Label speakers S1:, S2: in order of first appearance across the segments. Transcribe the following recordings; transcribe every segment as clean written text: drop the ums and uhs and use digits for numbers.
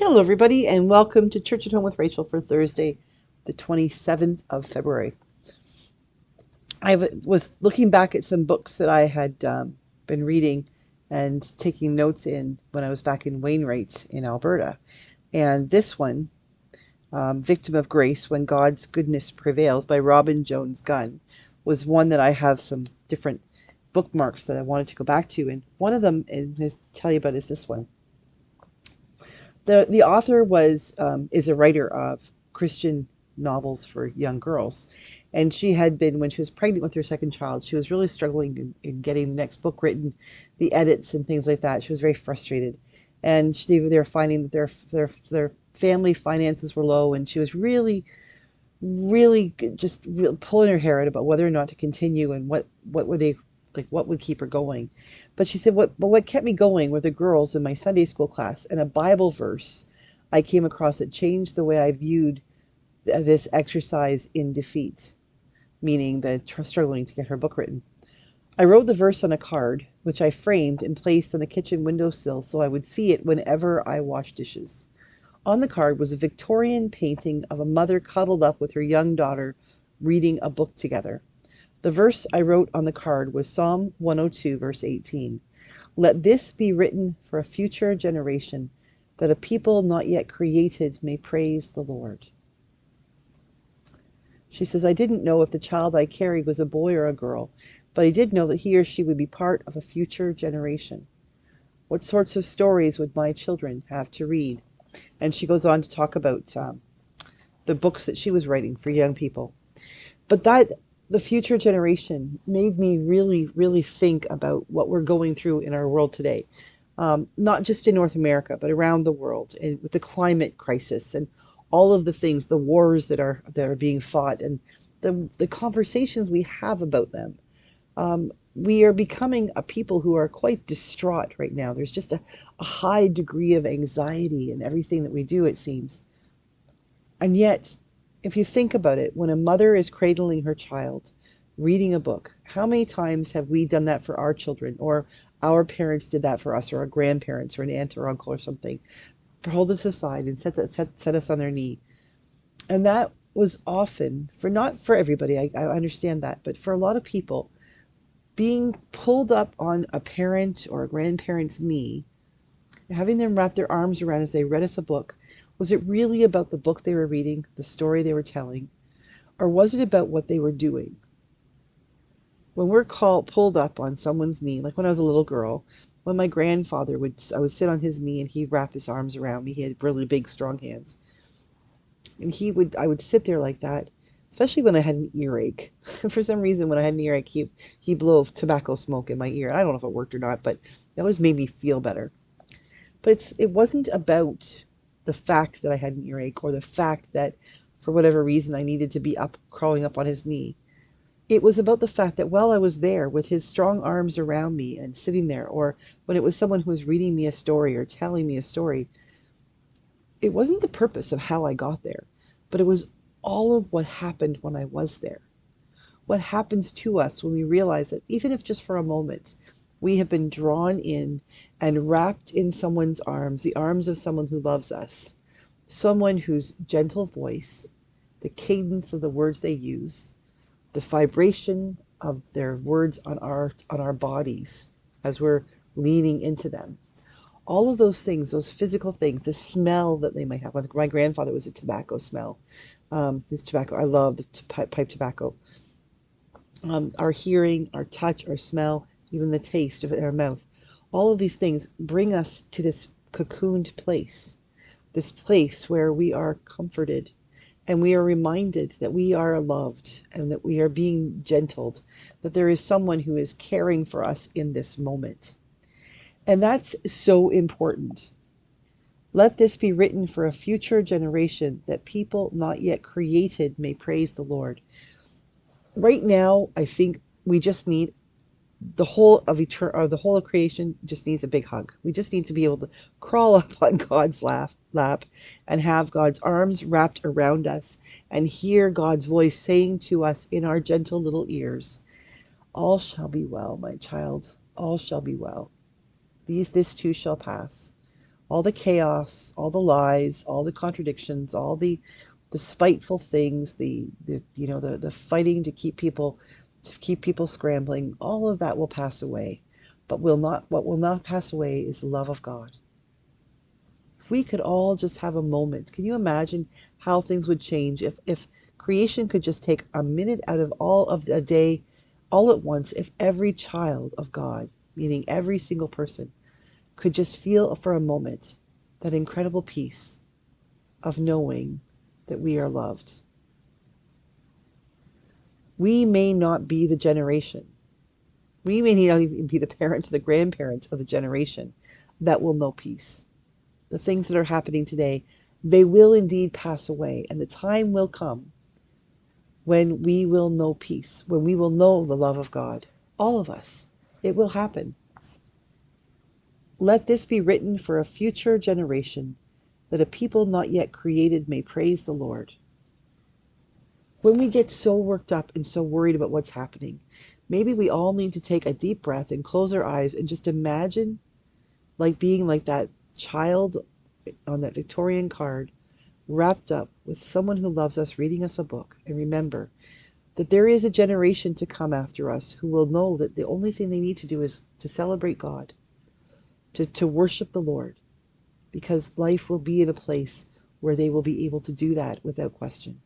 S1: Hello, everybody, and welcome to Church at Home with Rachel for Thursday, the 27th of February. Was looking back at some books that I had been reading and taking notes in when I was back in Wainwright in Alberta. And this one, Victim of Grace, When God's Goodness Prevails by Robin Jones Gunn, was one that I have some different bookmarks that I wanted to go back to. And one of them, and to tell you about, is this one. The author is a writer of Christian novels for young girls, and she had been, when she was pregnant with her second child, she was really struggling in getting the next book written, the edits and things like that. She was very frustrated, and they were finding that their family finances were low, and she was really just pulling her hair out about whether or not to continue and what were they like, what would keep her going. But she said, what kept me going were the girls in my Sunday school class, and a Bible verse I came across that changed the way I viewed this exercise in defeat, meaning the struggling to get her book written. I wrote the verse on a card, which I framed and placed on the kitchen windowsill so I would see it whenever I washed dishes. On the card was a Victorian painting of a mother cuddled up with her young daughter reading a book together. The verse I wrote on the card was Psalm 102, verse 18. Let this be written for a future generation, that a people not yet created may praise the Lord. She says, I didn't know if the child I carried was a boy or a girl, but I did know that he or she would be part of a future generation. What sorts of stories would my children have to read? And she goes on to talk about the books that she was writing for young people. But the future generation made me really think about what we're going through in our world today. Not just in North America, but around the world, and with the climate crisis and all of the things, the wars that are being fought, and the conversations we have about them. We are becoming a people who are quite distraught right now. There's just a high degree of anxiety in everything that we do, it seems. And yet, if you think about it, when a mother is cradling her child, reading a book, how many times have we done that for our children, or our parents did that for us, or our grandparents, or an aunt or uncle or something, hold us aside and set us on their knee? And that was often, not for everybody, I understand that, but for a lot of people, being pulled up on a parent or a grandparent's knee, having them wrap their arms around as they read us a book. Was it really about the book they were reading, the story they were telling, or was it about what they were doing? When we're pulled up on someone's knee, like when I was a little girl, when my grandfather I would sit on his knee and he'd wrap his arms around me. He had really big, strong hands. And I would sit there like that, especially when I had an earache. For some reason, when I had an earache, he'd blow tobacco smoke in my ear. I don't know if it worked or not, but it always made me feel better. But it wasn't about the fact that I had an earache, or the fact that for whatever reason I needed to be crawling up on his knee. It was about the fact that while I was there with his strong arms around me and sitting there, or when it was someone who was reading me a story or telling me a story, it wasn't the purpose of how I got there, but it was all of what happened when I was there. What happens to us when we realize that, even if just for a moment, we have been drawn in and wrapped in someone's arms, the arms of someone who loves us, someone whose gentle voice, the cadence of the words they use, the vibration of their words on our bodies as we're leaning into them. All of those things, those physical things, the smell that they might have. Like my grandfather was a tobacco smell. His tobacco, I love the pipe tobacco. Our hearing, our touch, our smell, even the taste of it in our mouth. All of these things bring us to this cocooned place, this place where we are comforted and we are reminded that we are loved and that we are being gentled, that there is someone who is caring for us in this moment. And that's so important. Let this be written for a future generation, that people not yet created may praise the Lord. Right now, I think we just need the whole of creation just needs a big hug. We just need to be able to crawl up on God's lap and have God's arms wrapped around us and hear God's voice saying to us in our gentle little ears, all shall be well, my child, all shall be well. This too shall pass. all the chaos, all the lies, all the contradictions, all the spiteful things, the fighting to keep people scrambling, all of that will pass away. But what will not pass away is the love of God. If we could all just have a moment, can you imagine how things would change if creation could just take a minute out of all of a day all at once, if every child of God, meaning every single person, could just feel for a moment that incredible peace of knowing that we are loved. We may not be the generation, we may not even be the parents, the grandparents of the generation that will know peace. The things that are happening today, they will indeed pass away, and the time will come when we will know peace, when we will know the love of God. All of us. It will happen. Let this be written for a future generation, that a people not yet created may praise the Lord. When we get so worked up and so worried about what's happening, maybe we all need to take a deep breath and close our eyes and just imagine like being like that child on that Victorian card, wrapped up with someone who loves us, reading us a book. And remember that there is a generation to come after us who will know that the only thing they need to do is to celebrate God, to worship the Lord, because life will be in a place where they will be able to do that without question.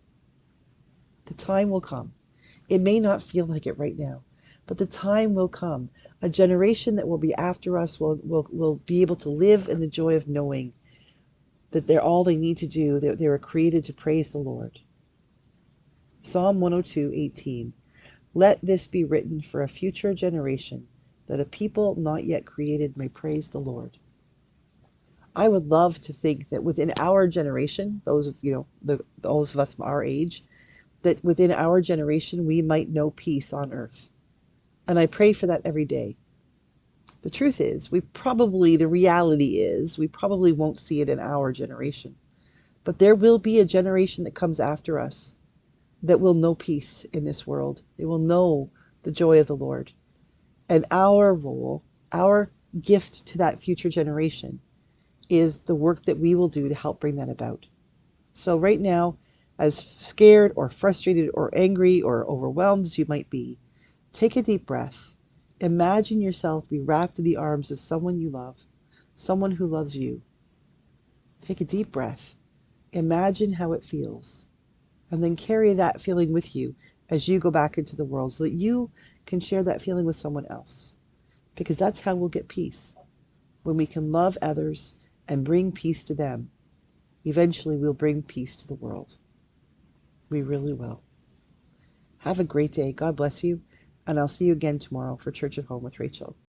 S1: The time will come. It may not feel like it right now, but the time will come. A generation that will be after us will be able to live in the joy of knowing that they're all they need to do. They were created to praise the Lord. Psalm 102:18. Let this be written for a future generation, that a people not yet created may praise the Lord. I would love to think that within our generation, those of those of us our age, that within our generation we might know peace on earth. And I pray for that every day. The truth is, the reality is, we probably won't see it in our generation. But there will be a generation that comes after us that will know peace in this world. They will know the joy of the Lord. And our role, our gift to that future generation, is the work that we will do to help bring that about. So right now, as scared or frustrated or angry or overwhelmed as you might be, take a deep breath. Imagine yourself be wrapped in the arms of someone you love, someone who loves you. Take a deep breath. Imagine how it feels. And then carry that feeling with you as you go back into the world, so that you can share that feeling with someone else. Because that's how we'll get peace. When we can love others and bring peace to them, eventually we'll bring peace to the world. We really will. Have a great day. God bless you. And I'll see you again tomorrow for Church at Home with Rachel.